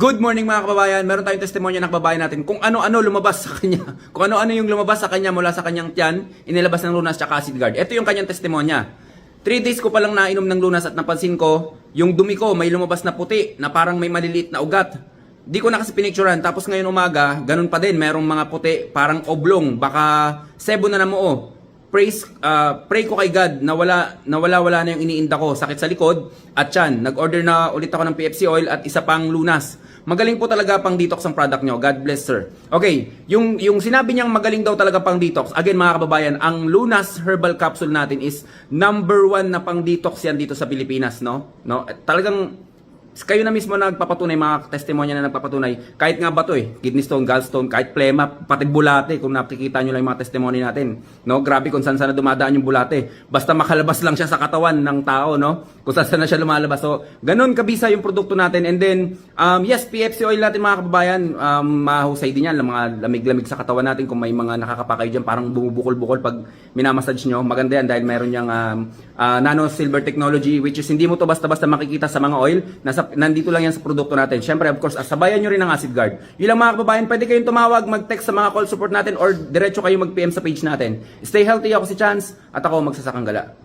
Good morning mga kababayan. Meron tayong testimonya ng kababayan natin kung ano-ano lumabas sa kanya. Kung ano-ano yung lumabas sa kanya mula sa kanyang tiyan, inilabas ng Lunas at Acid Guard. Ito yung kanyang testimonya. 3 days ko palang nainom ng Lunas at napansin ko, yung dumi ko may lumabas na puti na parang may maliliit na ugat. Di ko na kasi pinicturean. Tapos ngayon umaga, ganun pa din. Merong mga puti, parang oblong. Baka sebo na namuo. Pray ko kay God na wala na yung iniinda ko, sakit sa likod at tiyan. Nag-order na ulit ako ng PFC oil at isa pang Lunas. Magaling po talaga pang detox ang product nyo. God bless, sir. Okay, yung sinabi niyang magaling daw talaga pang detox. Again, mga kababayan, ang Lunas Herbal Capsule natin is number 1 na pang detox yan dito sa Pilipinas, no? Talagang kayo na mismo nagpapatunay, mga testimonya na nagpapatunay. Kahit nga ba to kidney stone, gallstone, kahit plema, pati bulate, kung nakikita nyo lang yung mga testimony natin. No? Grabe kung saan sana dumadaan yung bulate. Basta makalabas lang siya sa katawan ng tao, no? Kung saan sana siya lumalabas. So, ganun kabisa yung produkto natin. And then, yes, PFC oil natin mga kababayan, mahusay din yan. Mga lamig-lamig sa katawan natin. Kung may mga nakakapa kayo dyan, parang bumubukol-bukol pag minamassage nyo. Maganda yan dahil meron niyang nano silver technology, which is hindi mo to basta-basta makikita sa mga oil. Nandito lang yan sa produkto natin. Siyempre, of course, sabayan nyo rin ang Acid Guard. Yun lang mga kababayan, pwede kayong tumawag, mag-text sa mga call support natin or diretso kayo mag-PM sa page natin. Stay healthy, ako si Chance at ako magsasakang gala.